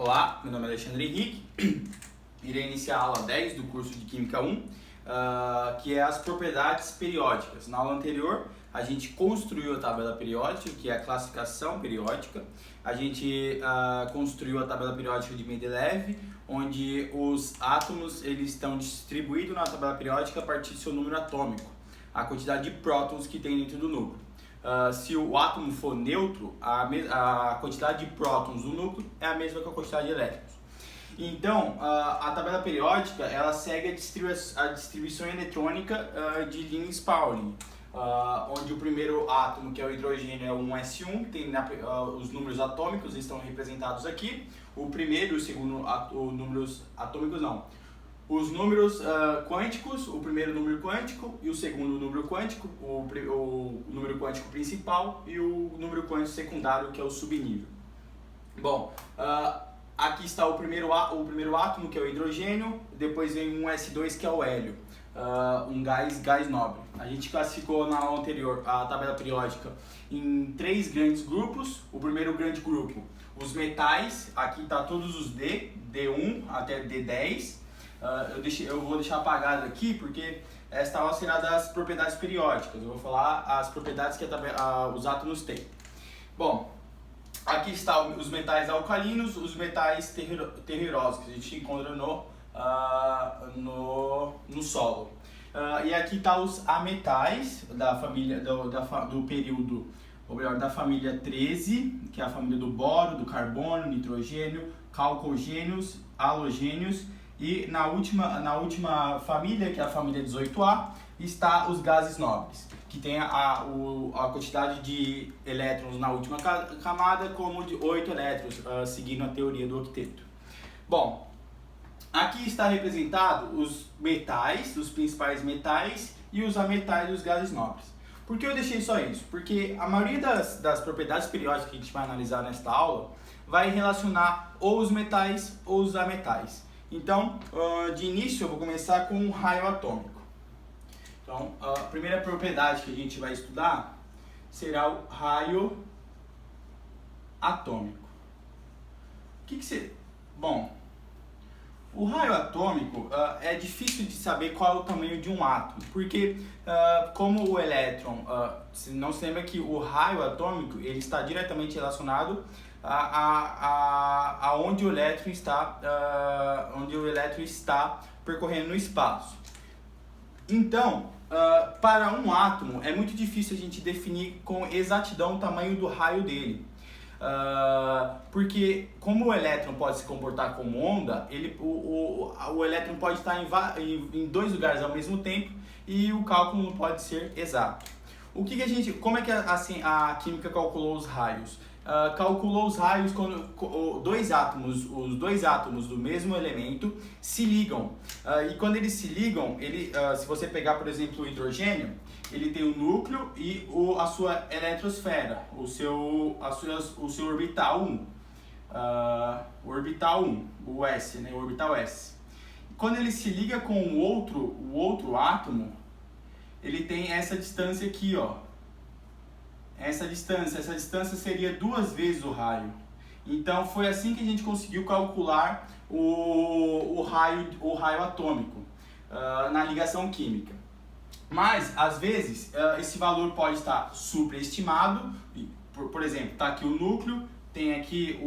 Olá, meu nome é Alexandre Henrique, irei iniciar a aula 10 do curso de Química 1, que é as propriedades periódicas. Na aula anterior, a gente construiu a tabela periódica, que é a classificação periódica. A gente construiu a tabela periódica de Mendeleev, onde os átomos eles estão distribuídos na tabela periódica a partir do seu número atômico, a quantidade de prótons que tem dentro do núcleo. Se o átomo for neutro, a quantidade de prótons do núcleo é a mesma que a quantidade de elétrons. Então, a tabela periódica ela segue a distribuição eletrônica de Linus-Pauling, onde o primeiro átomo, que é o hidrogênio, é o 1s1, tem os números atômicos estão representados aqui. O primeiro e o segundo números atômicos não. Os números quânticos, o primeiro número quântico e o segundo número quântico, o número quântico principal e o número quântico secundário, que é o subnível. Bom, aqui está o primeiro átomo, que é o hidrogênio, depois vem um S2, que é o hélio, um gás nobre. A gente classificou na aula anterior a tabela periódica em 3 grandes grupos. O primeiro grande grupo, os metais, aqui está todos os D1 até D10. Eu vou deixar apagado aqui porque esta aula será das propriedades periódicas. Eu vou falar as propriedades que os átomos têm. Bom, aqui estão os metais alcalinos, os metais terrerosos, que a gente encontra no solo. E aqui estão os ametais da família do período, ou melhor, da família 13, que é a família do boro, do carbono, nitrogênio, calcogênios, halogênios. E na última família, que é a família 18A, está os gases nobres, que tem a quantidade de elétrons na última camada como de 8 elétrons, seguindo a teoria do octeto. Bom, aqui está representado os metais, os principais metais, e os ametais dos gases nobres. Por que eu deixei só isso? Porque a maioria das propriedades periódicas que a gente vai analisar nesta aula vai relacionar ou os metais ou os ametais. Então, de início, eu vou começar com o raio atômico. Então, a primeira propriedade que a gente vai estudar será o raio atômico. Bom, o raio atômico é difícil de saber qual é o tamanho de um átomo, porque como o elétron, não se lembra que o raio atômico ele está diretamente relacionado onde o elétron está percorrendo no espaço. Então, para um átomo é muito difícil a gente definir com exatidão o tamanho do raio dele, porque como o elétron pode se comportar como onda, o elétron pode estar em 2 lugares ao mesmo tempo e o cálculo não pode ser exato. Como é que a química calculou os raios? Calculou os raios quando os dois átomos do mesmo elemento se ligam. E quando eles se ligam, se você pegar, por exemplo, o hidrogênio, ele tem o núcleo e a sua eletrosfera, o seu orbital 1. O orbital 1, o S, né, o orbital S. Quando ele se liga com o outro átomo, ele tem essa distância aqui, ó. Essa distância seria 2 vezes o raio. Então foi assim que a gente conseguiu calcular o raio atômico na ligação química. Mas às vezes esse valor pode estar superestimado. Por exemplo, está aqui o núcleo, tem aqui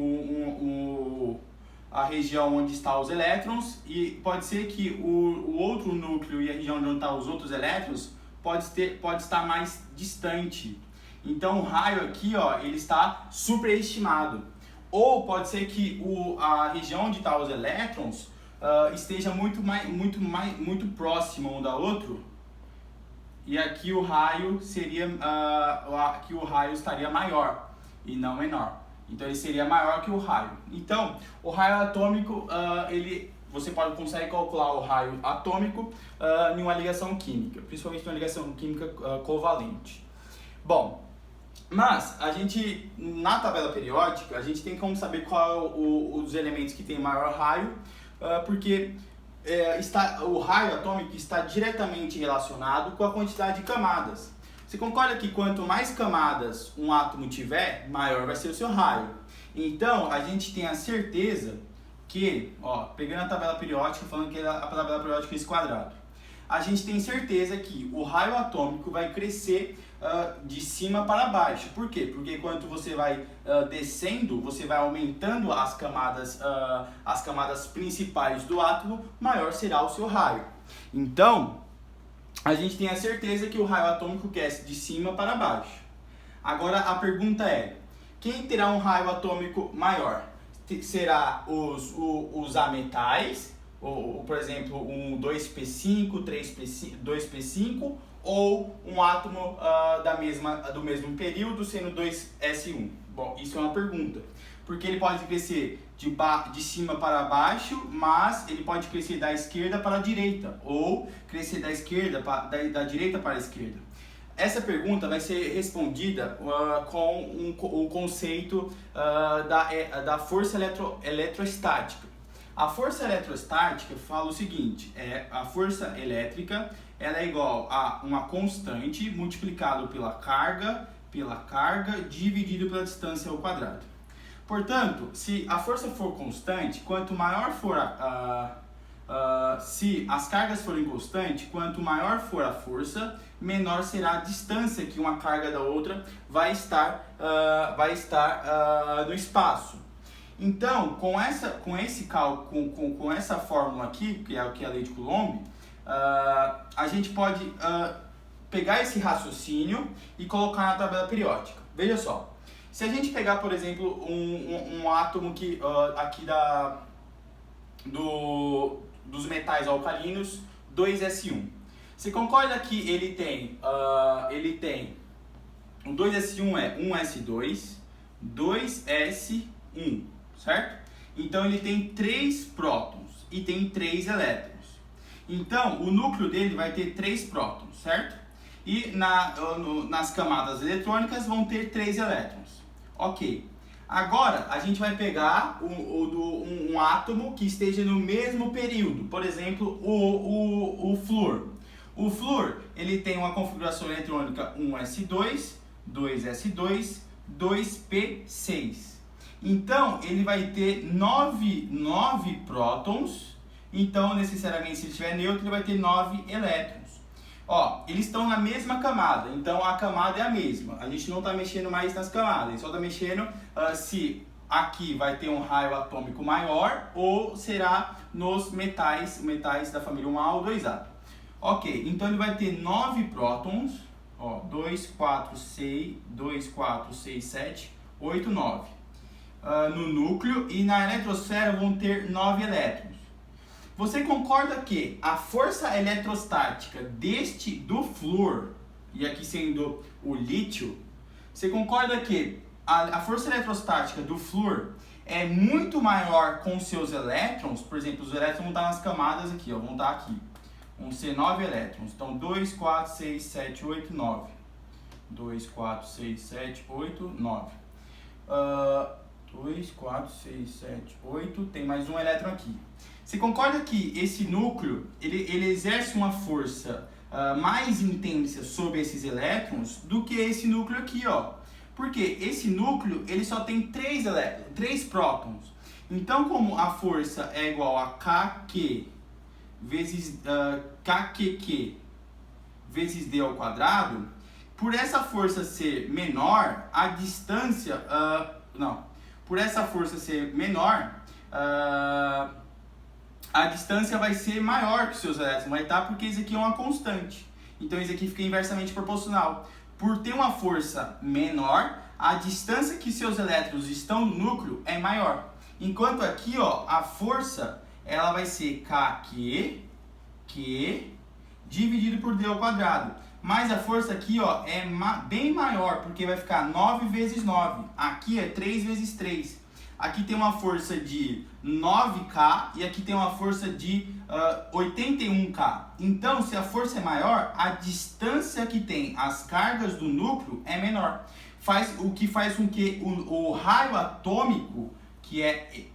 a região onde estão os elétrons, e pode ser que o outro núcleo e a região onde estão os outros elétrons pode estar mais distante. Então o raio aqui, ó, ele está superestimado. Ou pode ser que a região onde estão os elétrons esteja muito próxima um da outro. E aqui o raio estaria maior e não menor. Então ele seria maior que o raio. Então o raio atômico você consegue calcular o raio atômico em uma ligação química, principalmente em uma ligação química covalente. Bom, mas na tabela periódica, a gente tem como saber qual os elementos que tem maior raio, porque o raio atômico está diretamente relacionado com a quantidade de camadas. Você concorda que quanto mais camadas um átomo tiver, maior vai ser o seu raio. Então, a gente tem a certeza que, pegando a tabela periódica, falando que a tabela periódica é esse quadrado, a gente tem certeza que o raio atômico vai crescer de cima para baixo. Por quê? Porque quando você vai descendo, você vai aumentando as camadas principais do átomo, maior será o seu raio. Então, a gente tem a certeza que o raio atômico cresce de cima para baixo. Agora a pergunta é, quem terá um raio atômico maior? Será os ametais, ou por exemplo, um 2p5, 2p5, ou um átomo do mesmo período, sendo 2s1? Bom, isso é uma pergunta, porque ele pode crescer de cima para baixo, mas ele pode crescer da esquerda para a direita, ou crescer da da direita para a esquerda. Essa pergunta vai ser respondida com o conceito da força eletrostática. A força eletrostática fala o seguinte, a força elétrica ela é igual a uma constante multiplicado pela carga dividido pela distância ao quadrado. Portanto, se a força for constante, quanto maior for se as cargas forem constantes, quanto maior for a força, menor será a distância que uma carga da outra vai estar no espaço. Então, com essa fórmula aqui, que é a lei de Coulomb, a gente pode pegar esse raciocínio e colocar na tabela periódica. Veja só, se a gente pegar, por exemplo, um átomo aqui dos metais alcalinos, 2s1. Você concorda que ele tem o 2s1 é 1s2, 2s1, certo? Então ele tem 3 prótons e tem 3 elétrons. Então o núcleo dele vai ter 3 prótons, certo? E nas camadas eletrônicas vão ter 3 elétrons. Ok. Agora a gente vai pegar um átomo que esteja no mesmo período, por exemplo, o flúor. O flúor ele tem uma configuração eletrônica 1s2, 2s2, 2p6. Então ele vai ter 9 prótons, então necessariamente se ele estiver neutro ele vai ter 9 elétrons. Eles estão na mesma camada, então a camada é a mesma. A gente não está mexendo mais nas camadas, a gente só está mexendo se aqui vai ter um raio atômico maior ou será nos metais da família 1A ou 2A. Ok, então ele vai ter 9 prótons, 2, 4, 6, 7, 8, 9 no núcleo, e na eletrosfera vão ter 9 elétrons. Você concorda que a força eletrostática do flúor, e aqui sendo o lítio, você concorda que a força eletrostática do flúor é muito maior com seus elétrons? Por exemplo, os elétrons vão estar nas camadas aqui, vão estar aqui. Vão ser 9 elétrons. Então 2, 4, 6, 7, 8, 9. 2, 4, 6, 7, 8, 9. 2, 4, 6, 7, 8. Tem mais um elétron aqui. Você concorda que esse núcleo ele exerce uma força mais intensa sobre esses elétrons do que esse núcleo aqui, Porque esse núcleo ele só tem 3 prótons. Então, como a força é igual a kq vezes kqq vezes d ao quadrado, por essa força ser menor, a distância por essa força ser menor, a distância vai ser maior que os seus elétrons, vai estar, porque isso aqui é uma constante. Então isso aqui fica inversamente proporcional. Por ter uma força menor, a distância que seus elétrons estão no núcleo é maior. Enquanto aqui, a força ela vai ser kq dividido por d ao quadrado. Mas a força aqui, é bem maior, porque vai ficar 9 vezes 9. Aqui é 3 vezes 3. Aqui tem uma força de 9K e aqui tem uma força de 81K. Então, se a força é maior, a distância que tem as cargas do núcleo é menor. O que faz com que o raio atômico, que é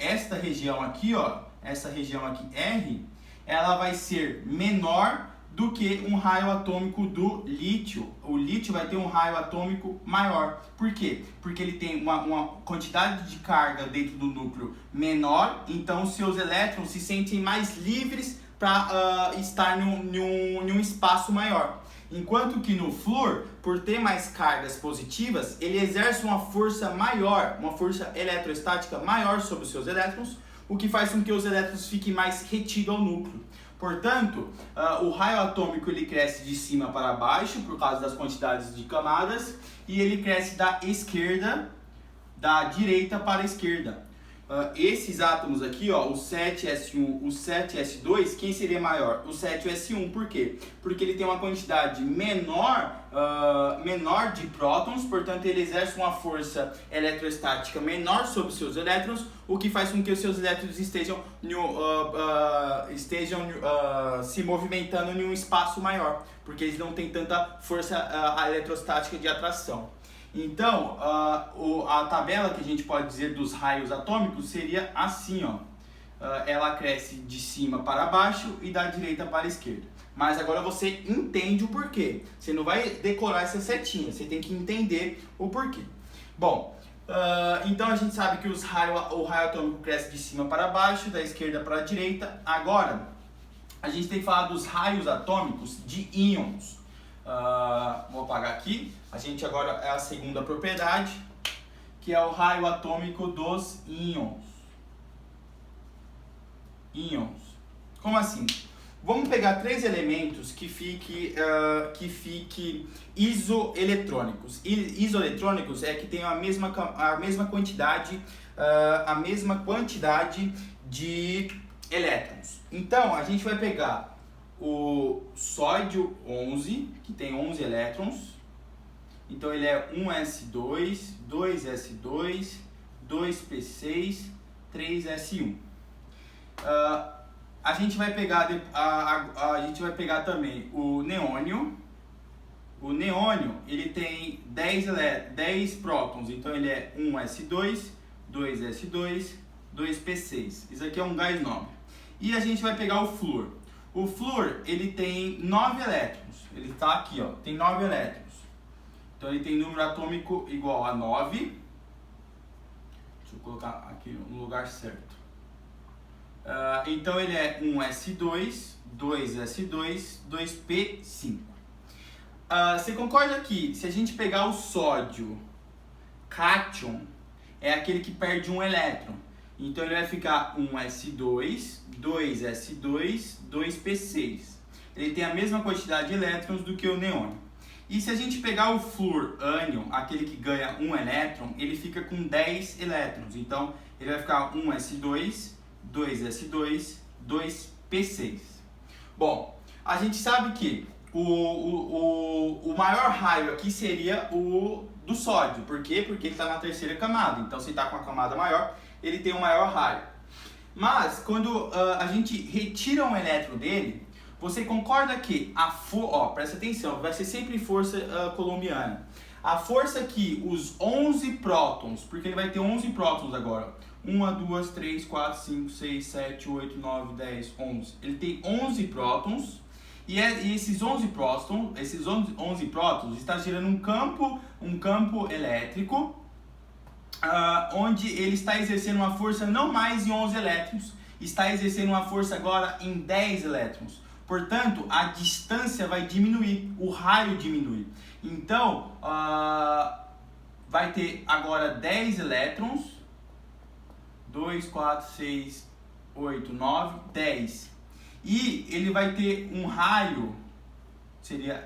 esta região aqui, essa região aqui R, ela vai ser menor do que um raio atômico do lítio. O lítio vai ter um raio atômico maior. Por quê? Porque ele tem uma quantidade de carga dentro do núcleo menor, então seus elétrons se sentem mais livres para estar em um espaço maior. Enquanto que no flúor, por ter mais cargas positivas, ele exerce uma força maior, uma força eletrostática maior sobre os seus elétrons, o que faz com que os elétrons fiquem mais retidos ao núcleo. Portanto, o raio atômico ele cresce de cima para baixo por causa das quantidades de camadas e ele cresce da direita para a esquerda. Esses átomos aqui, ó, o 7s1, o 7s2, quem seria maior? O 7s1, por quê? Porque ele tem uma quantidade menor de prótons, portanto ele exerce uma força eletrostática menor sobre os seus elétrons, o que faz com que os seus elétrons estejam se movimentando em um espaço maior, porque eles não têm tanta força eletrostática de atração. Então, a tabela que a gente pode dizer dos raios atômicos seria assim, ó. Ela cresce de cima para baixo e da direita para a esquerda. Mas agora você entende o porquê. Você não vai decorar essa setinha, você tem que entender o porquê. Bom, então a gente sabe que o raio atômico cresce de cima para baixo, da esquerda para a direita. Agora, a gente tem que falar dos raios atômicos de íons. Vou apagar aqui. A gente agora é a segunda propriedade, que é o raio atômico dos íons. Como assim? Vamos pegar 3 elementos que fiquem isoeletrônicos. Isoeletrônicos é que tem a mesma quantidade de elétrons. Então a gente vai pegar o sódio 11, que tem 11 elétrons. Então ele é 1s2, 2s2, 2p6, 3s1. A gente vai pegar também o neônio. O neônio ele tem 10 prótons, então ele é 1s2, 2s2, 2p6. Isso aqui é um gás nobre. E a gente vai pegar o flúor. O flúor ele tem 9 elétrons. Ele está aqui, ó, tem 9 elétrons. Então ele tem número atômico igual a 9. Deixa eu colocar aqui no lugar certo. Então ele é 1s2, 2s2, 2p5. Você concorda que se a gente pegar o sódio cátion, é aquele que perde um elétron. Então ele vai ficar 1s2, 2s2, 2p6. Ele tem a mesma quantidade de elétrons do que o neônio. E se a gente pegar o fluorânion, aquele que ganha um elétron, ele fica com 10 elétrons. Então ele vai ficar 1s2, 2s2, 2p6. Bom, a gente sabe que o maior raio aqui seria o do sódio. Por quê? Porque ele está na terceira camada. Então se está com a camada maior, ele tem um maior raio. Mas quando a gente retira um elétron dele, você concorda que presta atenção, vai ser sempre força coulombiana. A força que os 11 prótons, porque ele vai ter 11 prótons agora. 1, 2, 3, 4, 5, 6, 7, 8, 9, 10, 11. Ele tem 11 prótons. E esses 11 prótons estão gerando um campo elétrico, onde ele está exercendo uma força não mais em 11 elétrons, está exercendo uma força agora em 10 elétrons. Portanto, a distância vai diminuir, o raio diminui. Então, vai ter agora 10 elétrons, 2, 4, 6, 8, 9, 10. E ele vai ter um raio, seria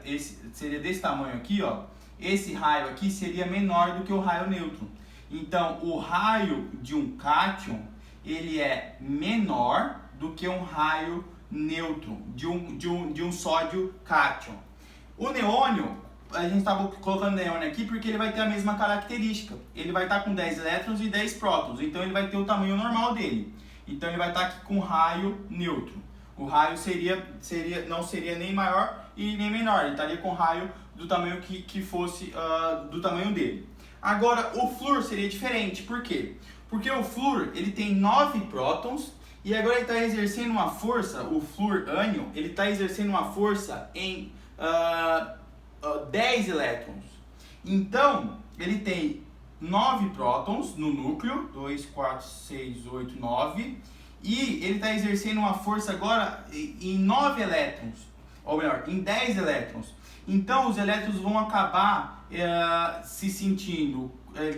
desse tamanho aqui, ó. Esse raio aqui seria menor do que o raio nêutron. Então, o raio de um cátion, ele é menor do que um raio nêutron, de um sódio cátion. O neônio, a gente estava colocando neônio aqui porque ele vai ter a mesma característica. Ele vai estar com 10 elétrons e 10 prótons, então ele vai ter o tamanho normal dele. Então ele vai estar aqui com raio nêutron. O raio não seria nem maior e nem menor, ele estaria com raio do tamanho que fosse do tamanho dele. Agora, o flúor seria diferente, por quê? Porque o flúor ele tem 9 prótons E agora ele está exercendo uma força, o flúor ânion, ele está exercendo uma força em 10 elétrons. Então, ele tem 9 prótons no núcleo, 2, 4, 6, 8, 9. E ele está exercendo uma força agora em 9 elétrons, ou melhor, em 10 elétrons. Então, os elétrons vão acabar se sentindo,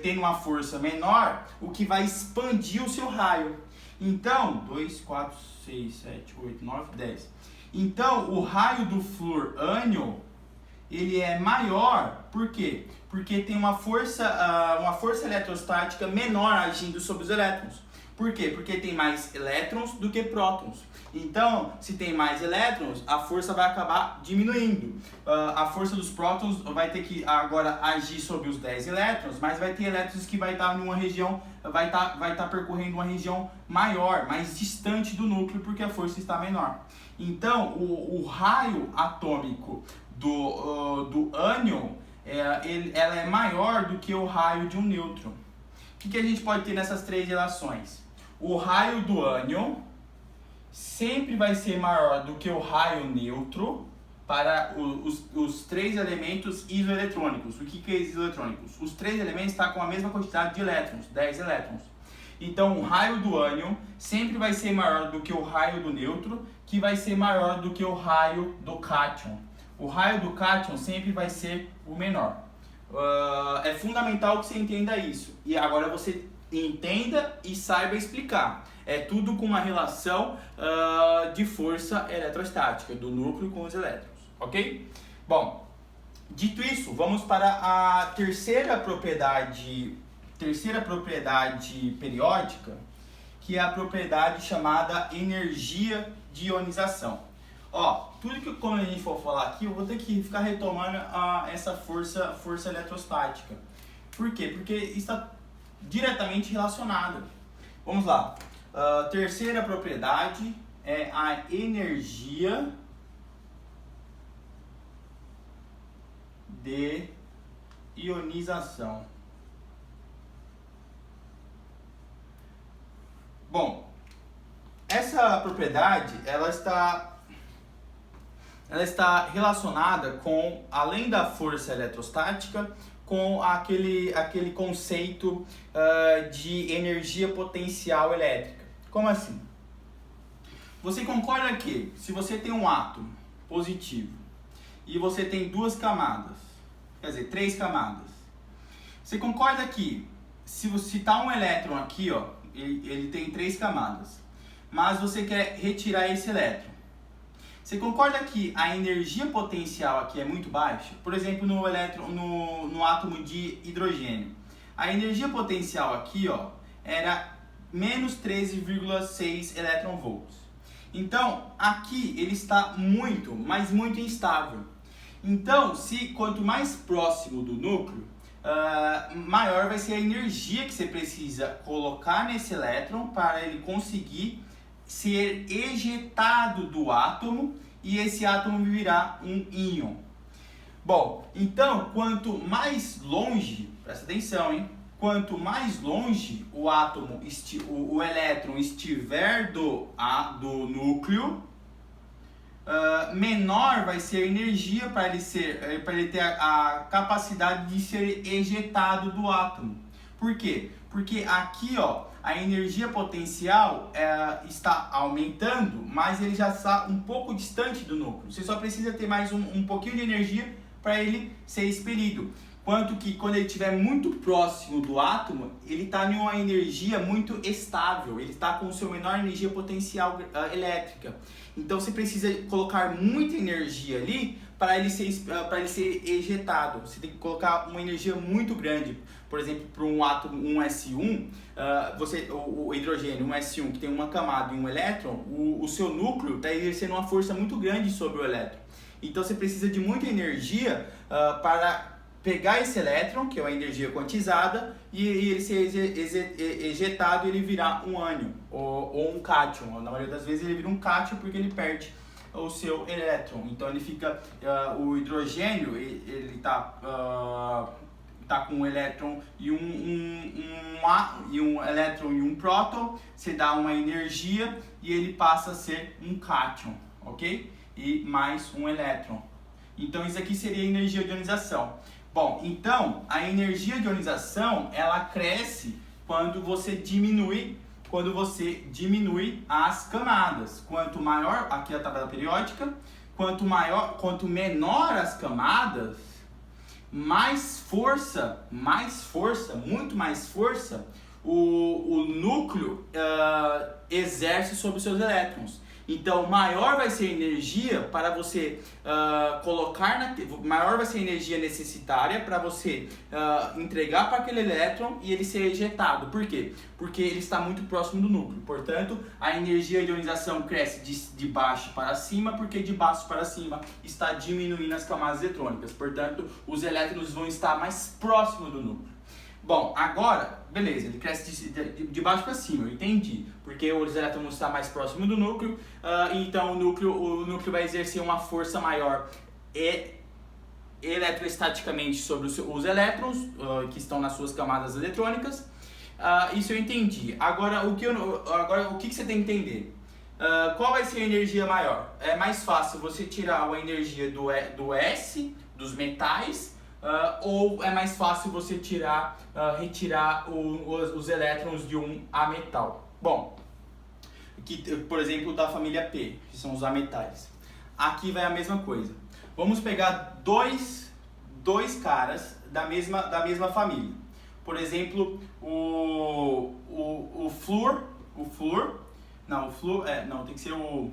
tendo uma força menor, o que vai expandir o seu raio. Então, 2, 4, 6, 7, 8, 9, 10. Então, o raio do flúor ânion, ele é maior, por quê? Porque tem uma força eletrostática menor agindo sobre os elétrons. Por quê? Porque tem mais elétrons do que prótons. Então, se tem mais elétrons, a força vai acabar diminuindo. A força dos prótons vai ter que agora agir sobre os 10 elétrons, mas vai ter elétrons que vai estar numa região, vai estar percorrendo uma região maior, mais distante do núcleo, porque a força está menor. Então, o raio atômico do ânion, ela é maior do que o raio de um nêutron. O que a gente pode ter nessas três relações? O raio do ânion sempre vai ser maior do que o raio neutro para os três elementos isoeletrônicos. O que é isoeletrônicos? Os três elementos estão com a mesma quantidade de elétrons, 10 elétrons. Então, o raio do ânion sempre vai ser maior do que o raio do nêutro, que vai ser maior do que o raio do cátion. O raio do cátion sempre vai ser o menor. É fundamental que você entenda isso. E agora você entenda e saiba explicar. É tudo com uma relação de força eletrostática do núcleo com os elétrons, ok? Bom, dito isso, vamos para a terceira propriedade periódica, que é a propriedade chamada energia de ionização. Ó, tudo que quando a gente for falar aqui, eu vou ter que ficar retomando essa força eletrostática. Por quê? Porque está diretamente relacionada. Vamos lá. Terceira propriedade é a energia de ionização. Bom, essa propriedade ela está relacionada com, além da força eletrostática, com aquele conceito de energia potencial elétrica. Como assim? Você concorda que se você tem um átomo positivo e você tem duas camadas, quer dizer, 3 camadas, você concorda que se você citar um elétron aqui, ó, ele tem 3 camadas, mas você quer retirar esse elétron. Você concorda que a energia potencial aqui é muito baixa? Por exemplo, no átomo de hidrogênio. A energia potencial aqui, ó, era menos 13,6 elétron-volts. Então, aqui ele está muito, mas muito instável. Então, quanto mais próximo do núcleo, maior vai ser a energia que você precisa colocar nesse elétron para ele conseguir ser ejetado do átomo e esse átomo virar um íon. Bom, então, quanto mais longe, presta atenção, hein? Quanto mais longe o elétron estiver do núcleo, menor vai ser a energia para ele ter a capacidade de ser ejetado do átomo. Por quê? Porque aqui, ó, a energia potencial está aumentando, mas ele já está um pouco distante do núcleo. Você só precisa ter mais um pouquinho de energia para ele ser expelido. Quanto que quando ele estiver muito próximo do átomo, ele está em uma energia muito estável, ele está com sua menor energia potencial elétrica. Então você precisa colocar muita energia ali para ele ser ejetado. Você tem que colocar uma energia muito grande. Por exemplo, para um átomo, um S1, o hidrogênio, um S1 que tem uma camada e um elétron, o seu núcleo está exercendo uma força muito grande sobre o elétron. Então você precisa de muita energia para pegar esse elétron, que é uma energia quantizada, e ele ser ejetado e ele virar um ânion ou um cátion. Na maioria das vezes ele vira um cátion porque ele perde o seu elétron. Então ele fica, o hidrogênio, ele está tá com um elétron e um elétron e um próton, você dá uma energia e ele passa a ser um cátion, ok? E mais um elétron. Então isso aqui seria a energia de ionização. Bom, então a energia de ionização ela cresce quando você diminui as camadas. Quanto maior, aqui é a tabela periódica, quanto menor as camadas, muito mais força o núcleo exerce sobre os seus elétrons. Então, maior vai ser a energia para você maior vai ser a energia necessária para você entregar para aquele elétron e ele ser ejetado. Por quê? Porque ele está muito próximo do núcleo. Portanto, a energia de ionização cresce de baixo para cima, porque de baixo para cima está diminuindo as camadas eletrônicas. Portanto, os elétrons vão estar mais próximos do núcleo. Bom, agora, beleza, ele cresce de baixo para cima, eu entendi. Porque os elétrons vão estar mais próximos do núcleo, então o núcleo vai exercer uma força maior eletroestaticamente sobre os elétrons que estão nas suas camadas eletrônicas. Isso eu entendi. Agora, o que você tem que entender? Qual vai ser a energia maior? É mais fácil você tirar a energia do S, dos metais, ou é mais fácil você retirar os elétrons de um ametal? Bom, por exemplo, da família P, que são os ametais. Aqui vai a mesma coisa. Vamos pegar dois caras da mesma família. Por exemplo, o flúor. Tem que ser o...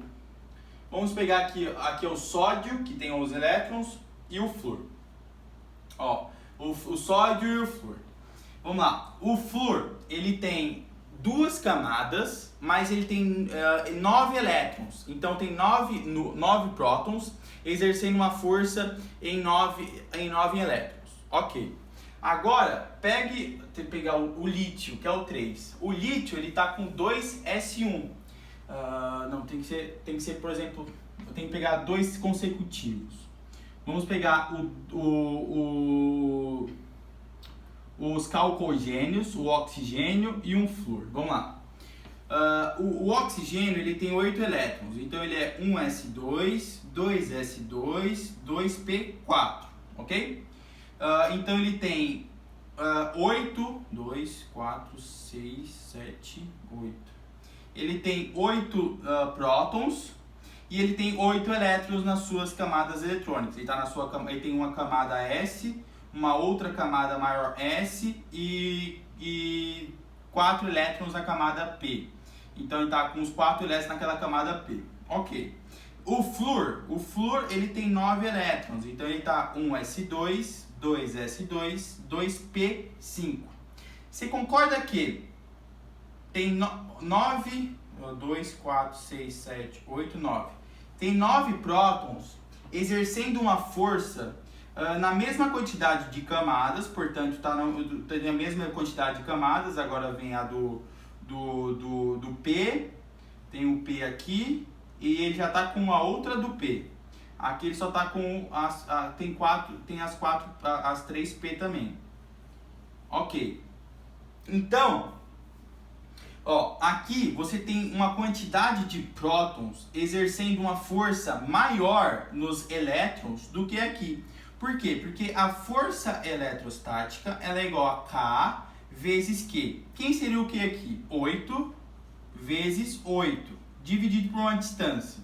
Vamos pegar aqui é o sódio, que tem os elétrons, e o flúor. Ó, o sódio e o flúor. Vamos lá. O flúor, ele tem duas camadas, mas ele tem 9 elétrons. Então tem 9 prótons exercendo uma força em 9 elétrons. Ok. Agora, tem que pegar o lítio, que é o 3. O lítio, ele está com 2S1. Tem que ser, por exemplo, eu tenho que pegar 2 consecutivos. Vamos pegar os calcogênios, o oxigênio e um flúor. Vamos lá. O oxigênio ele tem 8 elétrons, então ele é 1s2, 2s2, 2p4, ok? Então ele tem 2, 4, 6, 7, 8. Ele tem 8 prótons e ele tem 8 elétrons nas suas camadas eletrônicas. Ele tem uma camada S, uma outra camada maior S e 4 elétrons na camada P. Então ele está com os 4 elétrons naquela camada P. Ok. O flúor ele tem 9 elétrons. Então ele está 1s2, 2s2, 2p5. Você concorda que tem 2, 4, 6, 7, 8, 9. Tem 9 prótons exercendo uma força na mesma quantidade de camadas, portanto tem a mesma quantidade de camadas. Agora vem a do P, tem o P aqui e ele já está com a outra do P. Aqui ele só está com as 3 P também. Ok. Então, aqui você tem uma quantidade de prótons exercendo uma força maior nos elétrons do que aqui. Por quê? Porque a força eletrostática ela é igual a K vezes Q. Quem seria o Q aqui? 8 vezes 8, dividido por uma distância.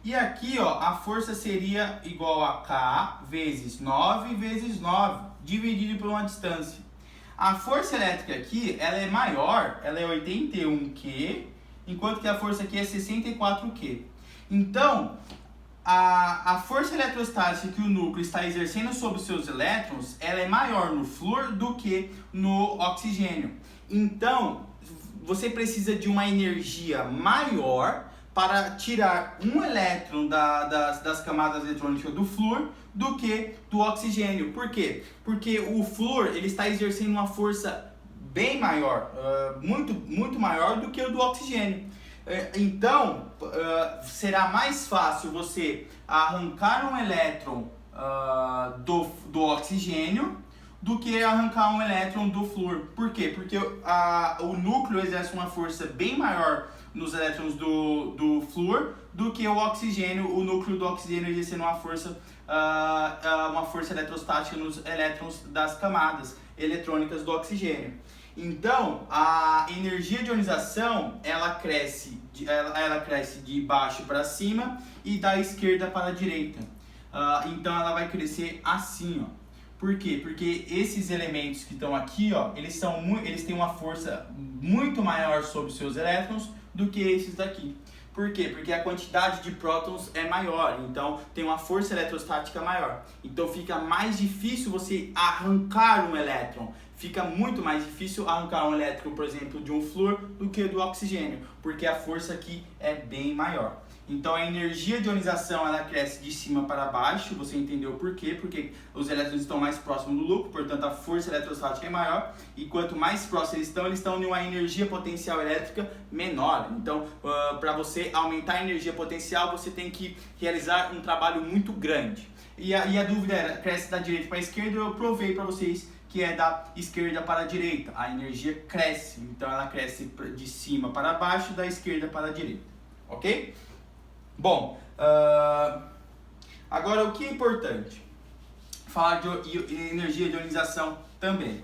E aqui a força seria igual a K vezes 9 vezes 9, dividido por uma distância. A força elétrica aqui, ela é maior, ela é 81 Q, enquanto que a força aqui é 64 Q. Então, a força eletrostática que o núcleo está exercendo sobre os seus elétrons, ela é maior no flúor do que no oxigênio. Então, você precisa de uma energia maior para tirar um elétron das camadas eletrônicas do flúor do que do oxigênio. Por quê? Porque o flúor ele está exercendo uma força bem maior, muito maior do que o do oxigênio. Então, será mais fácil você arrancar um elétron do oxigênio, do que arrancar um elétron do flúor. Por quê? Porque o núcleo exerce uma força bem maior nos elétrons do flúor do que o oxigênio, o núcleo do oxigênio exercendo uma força eletrostática nos elétrons das camadas eletrônicas do oxigênio. Então, a energia de ionização, ela cresce de baixo para cima e da esquerda para a direita. Então, ela vai crescer assim, ó. Por quê? Porque esses elementos que estão aqui, ó, eles têm uma força muito maior sobre os seus elétrons do que esses daqui. Por quê? Porque a quantidade de prótons é maior, então tem uma força eletrostática maior. Então fica mais difícil você arrancar um elétron. Fica muito mais difícil arrancar um elétron, por exemplo, de um flúor do que do oxigênio, porque a força aqui é bem maior. Então a energia de ionização ela cresce de cima para baixo, você entendeu por quê? Porque os elétrons estão mais próximos do núcleo, portanto a força eletrostática é maior, e quanto mais próximos eles estão em uma energia potencial elétrica menor. Então, para você aumentar a energia potencial, você tem que realizar um trabalho muito grande. E a dúvida era, cresce da direita para a esquerda, eu provei para vocês que é da esquerda para a direita. A energia cresce, então ela cresce de cima para baixo, da esquerda para a direita. Ok? Bom, agora o que é importante? Falar de energia de ionização também.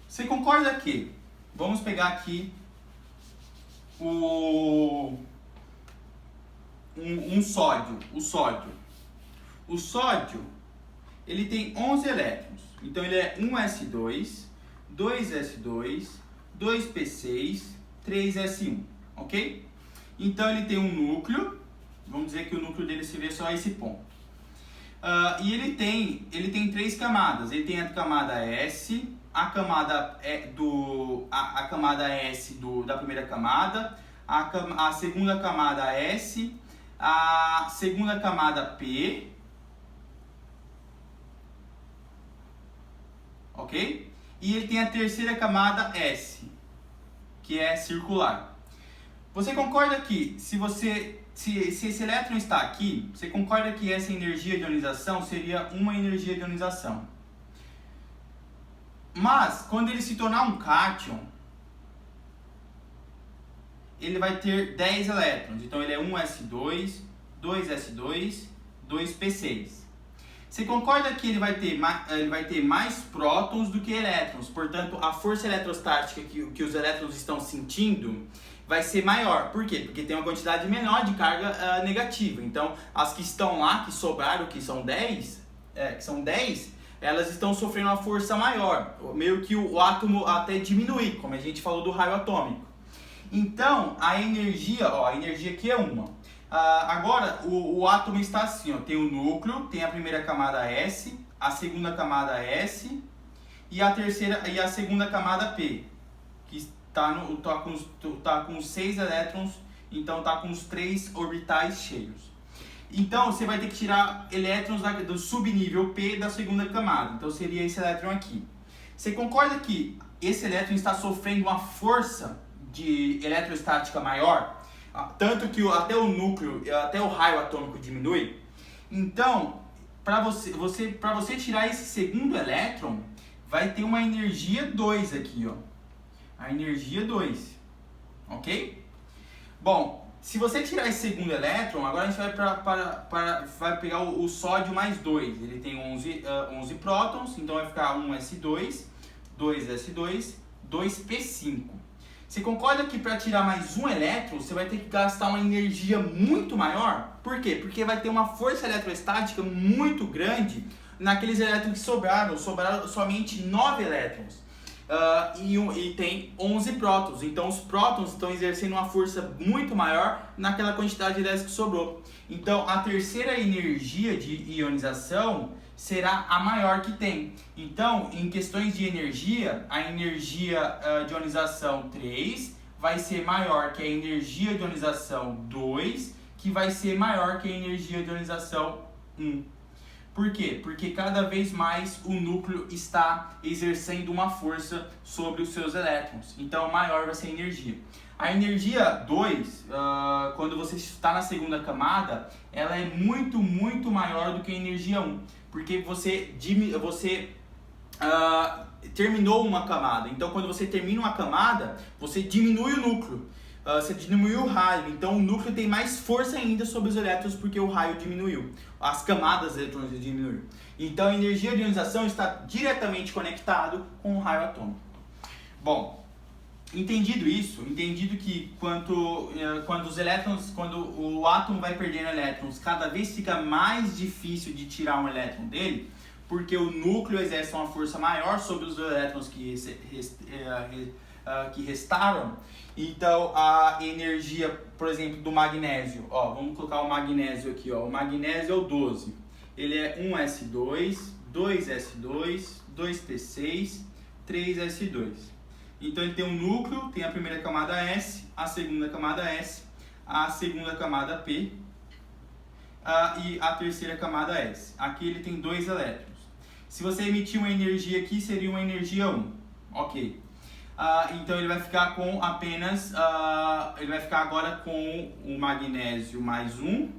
Você concorda que, vamos pegar aqui um sódio, o sódio. O sódio, ele tem 11 elétrons, então ele é 1s2, 2s2, 2p6, 3s1, ok? Então ele tem um núcleo, vamos dizer que o núcleo dele se vê só esse ponto. E ele tem 3 camadas. Ele tem a camada S, a camada S da primeira camada, a segunda camada S, a segunda camada P, ok? E ele tem a terceira camada S, que é circular. Você concorda que se esse elétron está aqui, você concorda que essa energia de ionização seria uma energia de ionização? Mas, quando ele se tornar um cátion, ele vai ter 10 elétrons. Então, ele é 1s2, 2s2, 2p6. Você concorda que ele vai ter mais prótons do que elétrons? Portanto, a força eletrostática que os elétrons estão sentindo vai ser maior. Por quê? Porque tem uma quantidade menor de carga negativa. Então, as que estão lá, que sobraram, que são 10, elas estão sofrendo uma força maior. Meio que o átomo até diminuir, como a gente falou do raio atômico. Então, a energia aqui é uma. Agora, o átomo está assim, ó, tem o núcleo, tem a primeira camada S, a segunda camada S e a segunda camada P, que tá com 6 elétrons, então está com os 3 orbitais cheios. Então, você vai ter que tirar elétrons do subnível P da segunda camada, então seria esse elétron aqui. Você concorda que esse elétron está sofrendo uma força de eletrostática maior? Tanto que até o núcleo, até o raio atômico diminui. Então, para você tirar esse segundo elétron, vai ter uma energia 2 aqui, ó. A energia 2, ok? Bom, se você tirar esse segundo elétron, agora a gente vai pegar o sódio mais 2. Ele tem 11 prótons, então vai ficar 1s2, 2s2, 2p5. Você concorda que para tirar mais um elétron, você vai ter que gastar uma energia muito maior? Por quê? Porque vai ter uma força eletrostática muito grande naqueles elétrons que sobraram. Sobraram somente 9 elétrons. E tem 11 prótons. Então os prótons estão exercendo uma força muito maior naquela quantidade de elétrons que sobrou. Então a terceira energia de ionização será a maior que tem. Então, em questões de energia, a energia de ionização 3 vai ser maior que a energia de ionização 2, que vai ser maior que a energia de ionização 1. Por quê? Porque cada vez mais o núcleo está exercendo uma força sobre os seus elétrons. Então, maior vai ser a energia. A energia 2, quando você está na segunda camada, ela é muito, muito maior do que a energia 1. Porque você terminou uma camada. Então, quando você termina uma camada, você diminui o núcleo, você diminui o raio. Então, o núcleo tem mais força ainda sobre os elétrons porque o raio diminuiu. As camadas eletrônicas diminuíram. Então, a energia de ionização está diretamente conectado com o raio atômico. Bom, entendido isso, entendido que quando os elétrons, quando o átomo vai perdendo elétrons, cada vez fica mais difícil de tirar um elétron dele, porque o núcleo exerce uma força maior sobre os elétrons que restaram. Então, a energia, por exemplo, do magnésio, vamos colocar o magnésio aqui, o magnésio é o 12. Ele é 1s2, 2s2, 2p6, 3s2. Então, ele tem um núcleo, tem a primeira camada S, a segunda camada S, a segunda camada P e a terceira camada S. Aqui ele tem 2 elétrons. Se você emitir uma energia aqui, seria uma energia 1. Ok. Então ele vai ficar com apenas, ele vai ficar agora com o magnésio mais 1,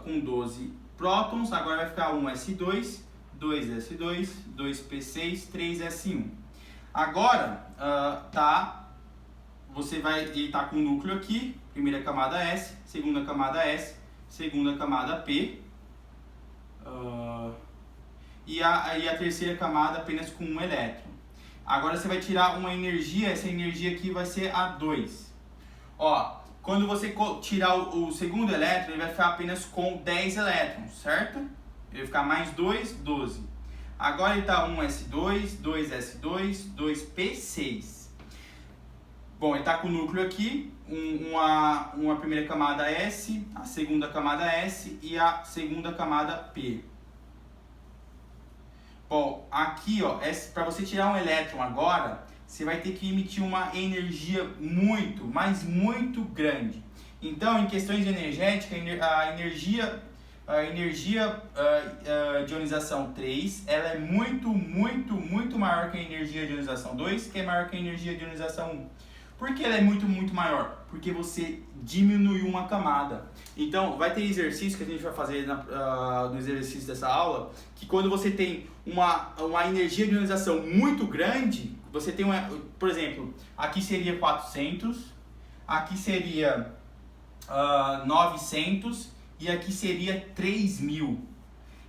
com 12 prótons. Agora vai ficar 1s2, 2s2, 2p6, 3s1. Agora, ele tá com o núcleo aqui, primeira camada S, segunda camada S, segunda camada P. E a terceira camada apenas com um elétron. Agora você vai tirar uma energia, essa energia aqui vai ser a 2. Quando você tirar o segundo elétron, ele vai ficar apenas com 10 elétrons, certo? Ele vai ficar mais 2, 12. Agora ele está 1s2, 2s2, 2p6. Bom, ele está com o núcleo aqui, uma primeira camada S, a segunda camada S e a segunda camada P. Bom, aqui, para você tirar um elétron agora, você vai ter que emitir uma energia muito, mas muito grande. Então, em questões energéticas, a energia de ionização 3, ela é muito maior que a energia de ionização 2, que é maior que a energia de ionização 1. Por que ela é muito maior? Porque você diminuiu uma camada. Então, vai ter exercício que a gente vai fazer no exercício dessa aula, que quando você tem uma energia de ionização muito grande, você tem por exemplo, aqui seria 400, aqui seria 900 e aqui seria 3.000.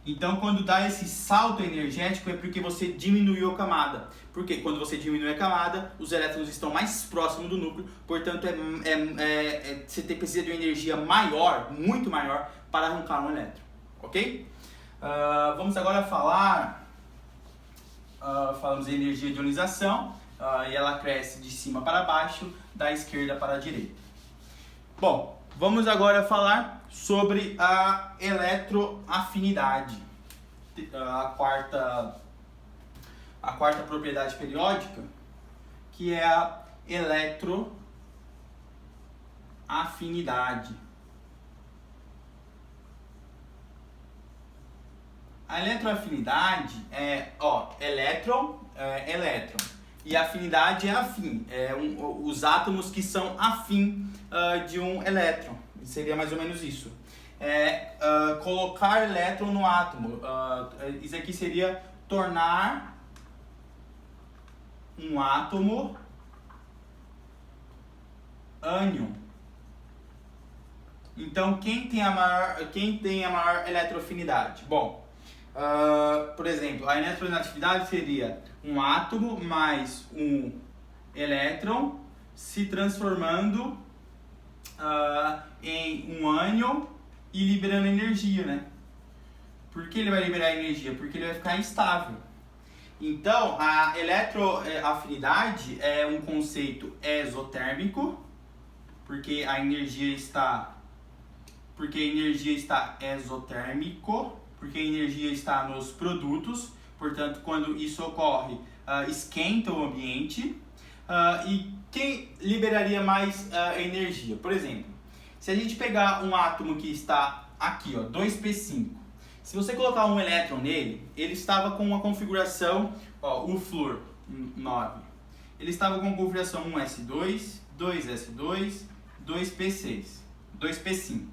Então, quando dá esse salto energético é porque você diminuiu a camada. Porque quando você diminui a camada, os elétrons estão mais próximos do núcleo, portanto, você precisa de uma energia maior, muito maior, para arrancar um elétron. Ok? Vamos agora falamos de energia de ionização, e ela cresce de cima para baixo, da esquerda para a direita. Bom, vamos agora falar sobre a eletroafinidade, a quarta propriedade periódica, que é a eletroafinidade. A eletroafinidade é, elétron, e afinidade é afim, os átomos que são afim de um elétron. Seria mais ou menos isso. Colocar elétron no átomo. Isso aqui seria tornar um átomo ânion. Então, quem tem a maior eletroafinidade? Bom, por exemplo, a eletronegatividade seria um átomo mais um elétron se transformando em um ânion e liberando energia, né? Por que ele vai liberar energia? Porque ele vai ficar instável. Então, a eletroafinidade é um conceito exotérmico, porque a energia está exotérmico, porque a energia está nos produtos, portanto, quando isso ocorre, esquenta o ambiente. E quem liberaria mais energia? Por exemplo, se a gente pegar um átomo que está aqui, 2p5, se você colocar um elétron nele, ele estava com uma configuração, o flúor 9, ele estava com a configuração 1s2, 2s2, 2p6, 2p5.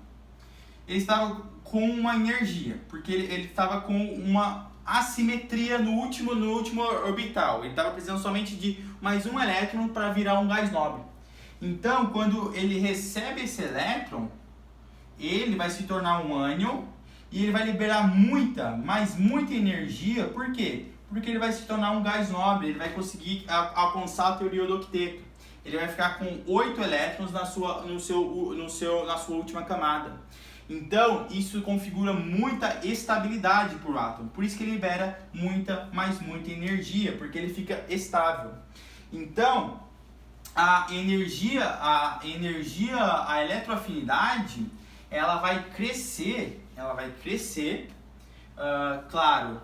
Ele estava com uma energia, porque ele estava com uma assimetria no último orbital. Ele estava precisando somente de mais um elétron para virar um gás nobre. Então, quando ele recebe esse elétron, ele vai se tornar um ânion e ele vai liberar muita, mas muita energia. Por quê? Porque ele vai se tornar um gás nobre, ele vai conseguir alcançar a teoria do octeto. Ele vai ficar com 8 elétrons na sua última camada. Então, isso configura muita estabilidade para o átomo. Por isso que ele libera muita, mas muita energia, porque ele fica estável. Então, a eletroafinidade, ela vai crescer, claro,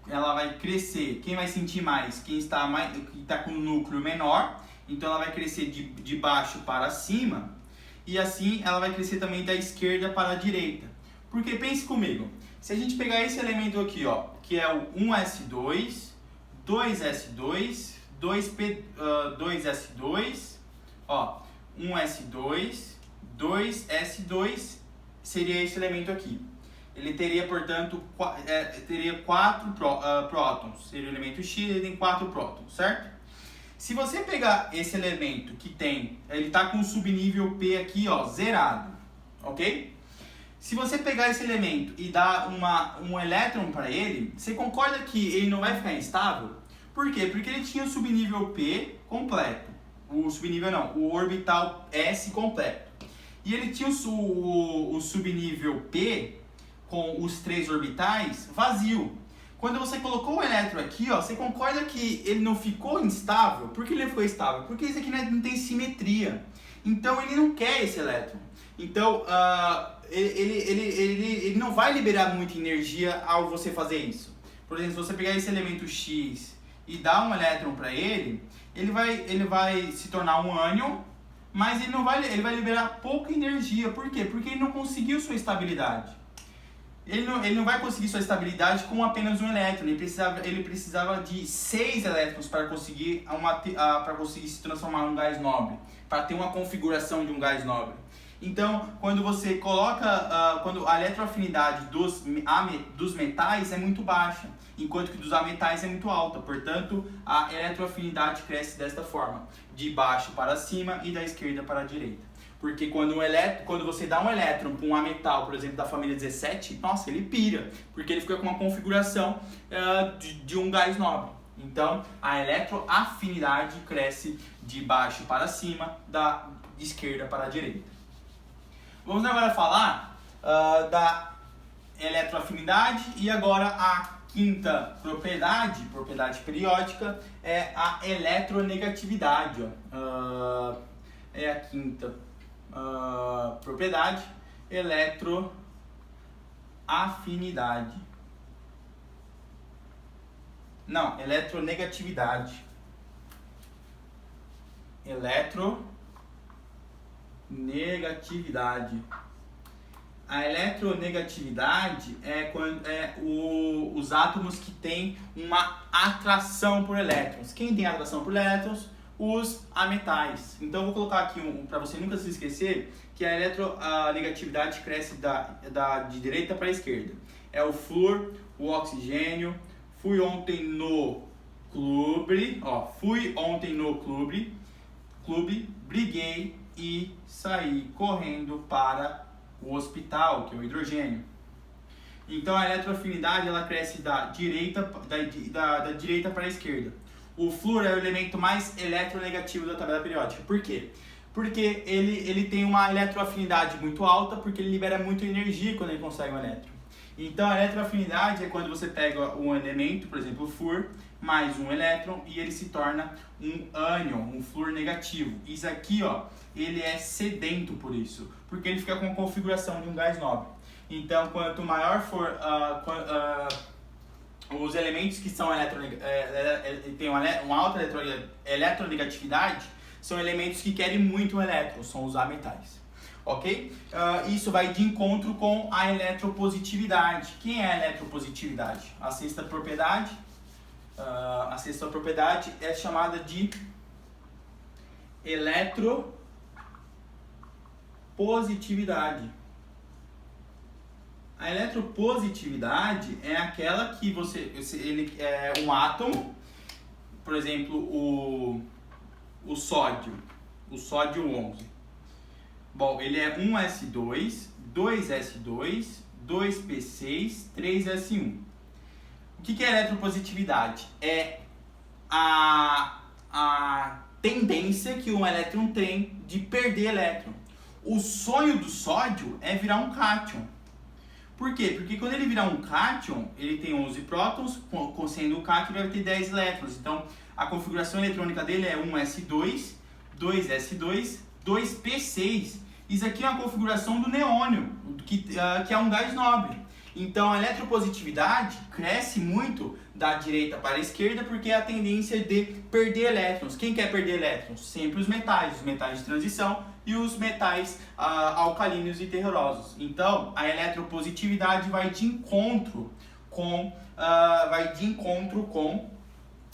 ela vai crescer. Quem vai sentir mais? Quem está com o núcleo menor. Então ela vai crescer de baixo para cima. E assim ela vai crescer também da esquerda para a direita. Porque pense comigo, se a gente pegar esse elemento aqui, ó, que é o 1s2, 2s2, 2s2, ó, 1s2, 2s2 seria esse elemento aqui. Ele teria, portanto, teria 4 prótons. Seria o elemento X, ele tem 4 prótons, certo? Se você pegar esse elemento que tem, ele está com o subnível P aqui, ó, zerado, ok? Se você pegar esse elemento e dar um elétron para ele, você concorda que ele não vai ficar instável? Por quê? Porque ele tinha o subnível P completo. O subnível não, o orbital S completo. E ele tinha o subnível P com os 3 orbitais vazio. Quando você colocou o elétron aqui, ó, você concorda que ele não ficou instável? Por que ele não ficou estável? Porque isso aqui não tem simetria. Então ele não quer esse elétron. Então ele não vai liberar muita energia ao você fazer isso. Por exemplo, se você pegar esse elemento X e dar um elétron para ele, ele vai se tornar um ânion, mas ele vai liberar pouca energia. Por quê? Porque ele não conseguiu sua estabilidade. Ele não vai conseguir sua estabilidade com apenas um elétron. Ele precisava de 6 elétrons para conseguir se transformar em um gás nobre, para ter uma configuração de um gás nobre. Então, quando você coloca, quando a eletroafinidade dos metais é muito baixa, enquanto que dos ametais é muito alta. Portanto, a eletroafinidade cresce desta forma, de baixo para cima e da esquerda para a direita. Porque quando você dá um elétron para um ametal, por exemplo, da família 17, nossa, ele pira, porque ele fica com uma configuração de um gás nobre. Então, a eletroafinidade cresce de baixo para cima, de esquerda para a direita. Vamos agora falar da eletroafinidade e agora a quinta propriedade periódica, é a eletronegatividade. É a quinta propriedade, eletroafinidade. Não, eletronegatividade. Negatividade. A eletronegatividade é os átomos que têm uma atração por elétrons. Quem tem atração por elétrons? Os ametais. Então eu vou colocar aqui para você nunca se esquecer que a eletronegatividade cresce de direita para a esquerda. É o flúor, o oxigênio. Fui ontem no clube, briguei e saí correndo para o hospital, que é o hidrogênio. Então a eletroafinidade ela cresce da direita para a esquerda. O flúor é o elemento mais eletronegativo da tabela periódica. Por quê? Porque ele tem uma eletroafinidade muito alta, porque ele libera muita energia quando ele consegue um elétron. Então a eletroafinidade é quando você pega um elemento, por exemplo o flúor, mais um elétron e ele se torna um ânion, um flúor negativo. Isso aqui, ó, ele é sedento por isso, porque ele fica com a configuração de um gás nobre. Então quanto maior for os elementos que são têm uma alta eletronegatividade, são elementos que querem muito um elétron, são os ametais. Ok? Isso vai de encontro com a eletropositividade. Quem é a eletropositividade? A sexta propriedade. A sexta propriedade é chamada de eletropositividade. A eletropositividade é aquela que ele é um átomo, por exemplo, o sódio 11. Bom, ele é 1s2, 2s2, 2p6, 3s1. O que é eletropositividade? É a tendência que um elétron tem de perder elétron. O sonho do sódio é virar um cátion. Por quê? Porque quando ele virar um cátion, ele tem 11 prótons, sendo o cátion ele vai ter 10 elétrons. Então, a configuração eletrônica dele é 1s2, 2s2, 2p6. Isso aqui é uma configuração do neônio, que é um gás nobre. Então, a eletropositividade cresce muito da direita para a esquerda porque é a tendência de perder elétrons. Quem quer perder elétrons? Sempre os metais de transição e os metais alcalinos e terrosos. Então, a eletropositividade vai de encontro com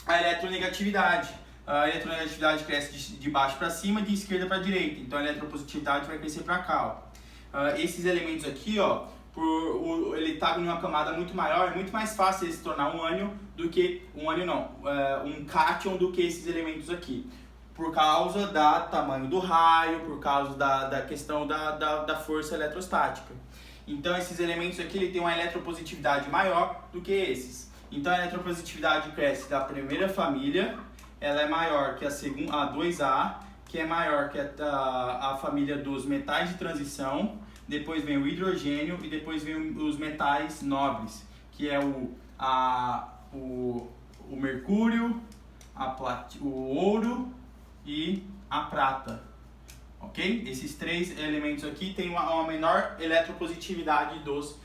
a eletronegatividade. A eletronegatividade cresce de baixo para cima, de esquerda para direita. Então, a eletropositividade vai crescer para cá. Esses elementos aqui, ó, ele está em uma camada muito maior, é muito mais fácil ele se tornar um ânion do que um cátion do que esses elementos aqui, por causa do tamanho do raio, por causa da questão da força eletrostática. Então esses elementos aqui ele tem uma eletropositividade maior do que esses. Então a eletropositividade cresce da primeira família, ela é maior que a 2A, que é maior que a família dos metais de transição. Depois vem o hidrogênio e depois vem os metais nobres, que é o mercúrio, o ouro e a prata. Ok? Esses três elementos aqui têm uma menor eletropositividade dos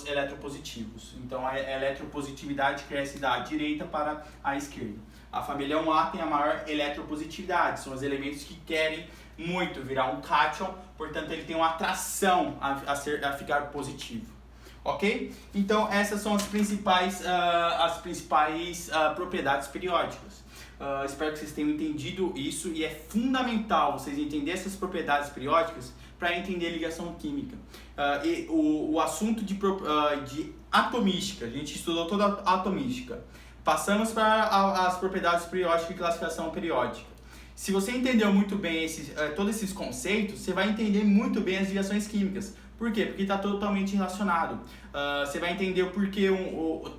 eletropositivos. Então a eletropositividade cresce da direita para a esquerda. A família 1A tem a maior eletropositividade, são os elementos que querem muito virar um cátion, portanto ele tem uma atração a ficar positivo, ok? Então essas são as principais propriedades periódicas. Espero que vocês tenham entendido isso e é fundamental vocês entenderem essas propriedades periódicas para entender ligação química. E o assunto de atomística, a gente estudou toda a atomística. Passamos para as propriedades periódicas e classificação periódica. Se você entendeu muito bem todos esses conceitos, você vai entender muito bem as ligações químicas. Por quê? Porque está totalmente relacionado. Você vai entender o porquê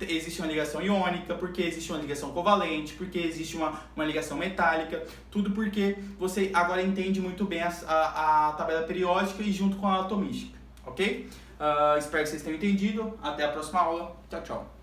existe uma ligação iônica, porque existe uma ligação covalente, porque existe uma ligação metálica, tudo porque você agora entende muito bem a tabela periódica e junto com a atomística, ok? Espero que vocês tenham entendido. Até a próxima aula. Tchau, tchau.